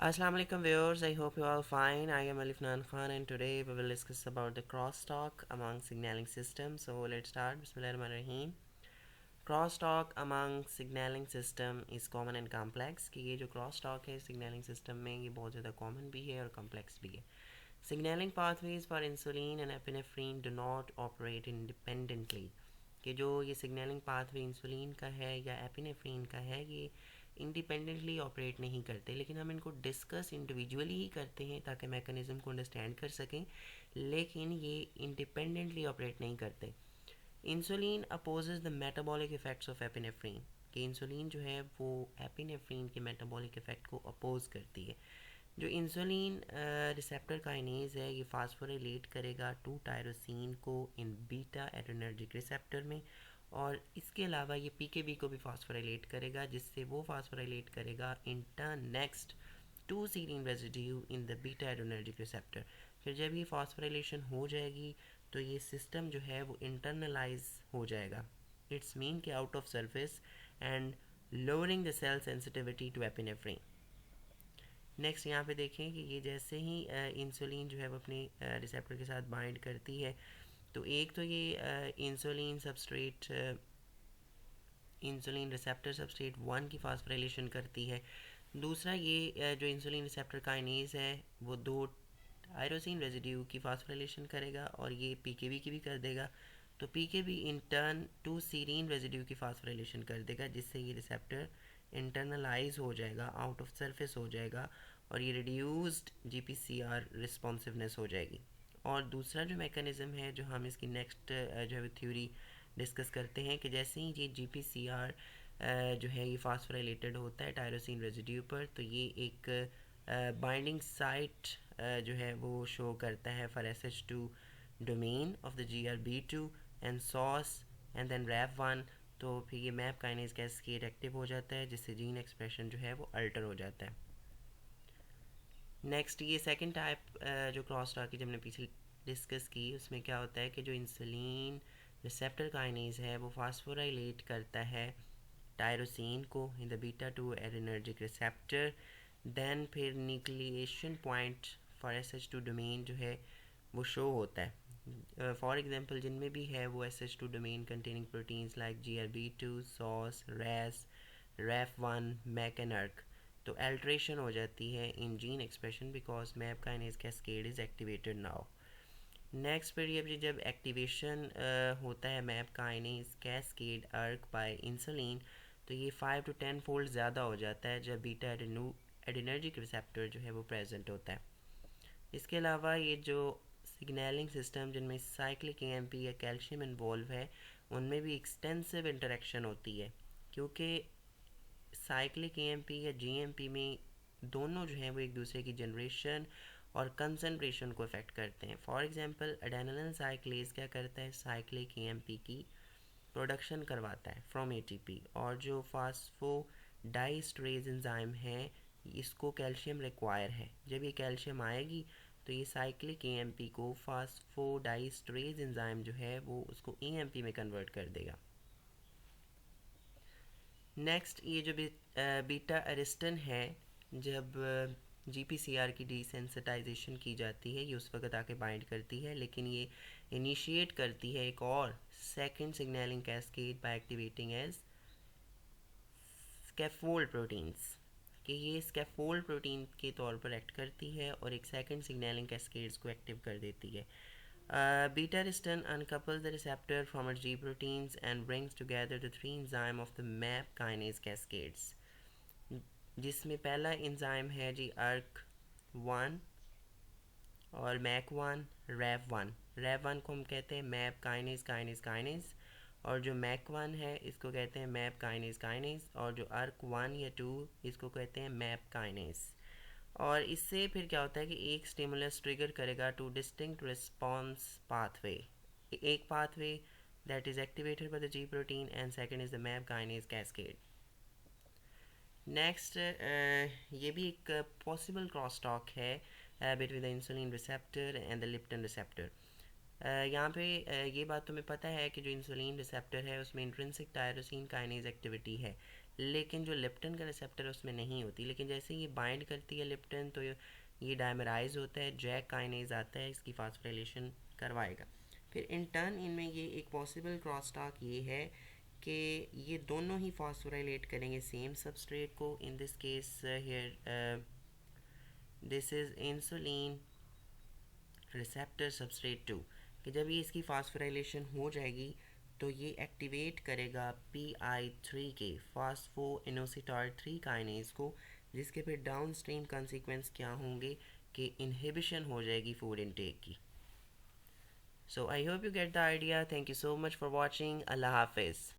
Assalamu alaikum viewers, I hope you all fine. I am Alifnan Khan and today we will discuss about the crosstalk among signaling systems. So let's start. Bismillahirrahmanirrahim. Crosstalk among signaling system is common and complex कि ये जो crosstalk है signaling system में ये बहुत ज़्यादा common भी है और complex भी है. Signaling pathways for insulin and epinephrine do not operate independently. कि जो ये सिग्नलिंग पाथवे इंसुलिन का है या एपिनेफ्रीन का है ये इंडिपेंडेंटली ऑपरेट नहीं करते, लेकिन हम इनको डिस्कस इंडिविजुअली ही करते हैं ताकि मैकेनिज़्म को अंडरस्टैंड कर सकें, लेकिन ये इंडिपेंडेंटली ऑपरेट नहीं करते. Insulin opposes the metabolic effects of epinephrine कि इंसुलिन जो है वो एपिनेफ्रीन के मेटाबॉलिक इफ़ेक्ट को अपोज करती है. जो इंसुलिन रिसेप्टर काइनेज है ये फास्फोराइलेट करेगा टू टायरोसिन को इन बीटा एड्रेनर्जिक रिसेप्टर में, और इसके अलावा ये पीकेबी को भी फास्फोराइलेट करेगा जिससे वो फास्फोराइलेट करेगा in turn next to serine residue in the beta adrenergic receptor. फिर जब ये फास्फोराइलेशन हो जाएगी तो ये सिस्टम जो है वो इंटरनलाइज हो जाएगा. इट्स मीन के out of surface and lowering the cell sensitivity to epinephrine. Next यहाँ पे देखें कि ये जैसे ही इंसुलिन जो है वो अपने रिसेप्टर के साथ बाइंड करती है तो एक तो ये insulin substrate insulin receptor substrate 1 की फास्फोराइलेशन करती है. दूसरा ये जो इंसुलिन रिसेप्टर काइनेज है वो दो टायरोसिन रेजिड्यू की फास्फोराइलेशन करेगा और ये पीकेबी की भी कर देगा. तो PKB in turn to serine residue की फास्फोराइलेशन कर देगा जिससे ये रिसेप्टर इंटरनलाइज हो जाएगा, आउट ऑफ सरफेस हो जाएगा और ये रिड्यूस्ड जीपीसीआर रिस्पॉन्सिवनेस हो जाएगी. और दूसरा जो मैकेनिज़्म है जो हम इसकी नेक्स्ट जो है थ्योरी डिस्कस करते हैं कि जैसे ही ये जीपीसीआर जो है ये फास्फोराइलेटेड होता है टायरोसिन रेजिड्यू पर तो ये एक बाइंडिंग साइट जो है वो शो करता है for SH2 domain of the GRB2 and SOS and then RAF1. तो फिर ये मैप काइनेज कैस्केड एक्टिव हो जाता है जिससे जीन एक्सप्रेशन जो है वो अल्टर हो जाता है. नेक्स्ट ये सेकंड टाइप जो क्रॉस टॉक की जब हमने पीछे डिस्कस की उसमें क्या होता है कि जो इंसुलिन रिसेप्टर काइनेज है वो फास्फोराइलेट करता है टायरोसिन को in the beta 2 adrenergic receptor. Then फिर nucleation point for SH2 domain जो है वो शो होता है. फॉर एग्जांपल जिनमें भी है वो SH2 domain containing proteins like GRB2, SOS, Ras, RAF1, MEK and ERK. तो अल्ट्रेशन हो जाती है in gene expression because MAP kinase cascade is activated now. Next फिर ये जब एक्टिवेशन होता है MAP kinase cascade ERK by insulin तो ये 5 to 10 फोल्ड ज़्यादा हो जाता है जब बीटा एडिनर्जिक रिसेप्टर जो है वो प्रेजेंट होता है. इसके अलावा ये जो सिग्नलिंग सिस्टम जिनमें साइक्लिक एएमपी या कैल्शियम इन्वॉल्व है उनमें भी एक्सटेंसिव इंटरेक्शन होती है क्योंकि साइक्लिक एएमपी या जीएमपी में दोनों जो हैं वो एक दूसरे की जनरेशन और कंसनट्रेशन को अफेक्ट करते हैं. फॉर एग्जांपल एडेनिलिन साइक्लेज क्या करता है, साइक्लिक एएमपी की प्रोडक्शन करवाता है फ्रॉम एटीपी, और जो फास्फोडाइस्ट्रेज एंजाइम है इसको कैल्शियम रिक्वायर है. जब ये कैल्शियम आएगी तो ये साइक्लिक एएमपी को फास्फोडाइस्ट्रेज एंजाइम जो है वो उसको एएमपी में कन्वर्ट कर देगा. नेक्स्ट ये जो बीटा एरिस्टन है जब जीपीसीआर की डिसेंसिटाइजेशन की जाती है ये उस वक्त आके बाइंड करती है, लेकिन ये इनिशिएट करती है एक और second signaling cascade by activating as scaffold proteins कि ये स्कैफोल्ड प्रोटीन के तौर पर एक्ट करती है और एक सेकंड सिग्नलिंग कैस्केड्स को एक्टिव कर देती है. Beta aristin uncouples the receptor from its G proteins and brings together the three enzyme of the MAP kinase cascades, जिसमें पहला इंजाइम है जी अर्क 1 और मैक 1, रैफ 1. रैफ 1 को हम कहते हैं मैप काइनेज काइनेज काइनेज, और जो मैक 1 है इसको कहते हैं मैप काइनेज काइनेज, और जो अर्क 1 या 2 इसको कहते हैं मैप काइनेज. और इससे फिर क्या होता है कि एक स्टिमुलस ट्रिगर करेगा टू डिस्टिंक्ट रिस्पॉन्स पाथवे. एक pathway that is activated by the ji protein and second is the map kinase cascade. Next ये भी एक पॉसिबल क्रॉस टॉक है between the insulin receptor and the Lipton receptor. यहाँ पे ये बात तुम्हें पता है कि जो इंसुलिन रिसेप्टर है उसमें इंट्रिंसिक टायरोसिन काइनेज एक्टिविटी है, लेकिन जो लेप्टिन का रिसेप्टर है उसमें नहीं होती। लेकिन जैसे ये बाइंड करती है लेप्टिन तो ये डायमराइज होता है, जैक काइनेज आता है, इसकी फास्फोराइलेशन करवाएगा। फिर इन टर्न इनमें ये एक पॉसिबल क्रॉस टॉक ये है कि ये दोनों ही फॉस्फोराइलेट करेंगे सेम सबस्ट्रेट को। In this case here this is insulin receptor substrate 2, कि जब ये इसकी फास्फोराइलेशन हो जाएगी तो ये एक्टिवेट करेगा PI3 के फास्फो इनोसिटार 3 काइनेज को, जिसके फिर डाउन स्ट्रीम कॉन्सिक्वेंस क्या होंगे कि इनहिबिशन हो जाएगी फूड इनटेक की। So I hope you get the idea. Thank you so much for watching. अल्लाह हाफिज़।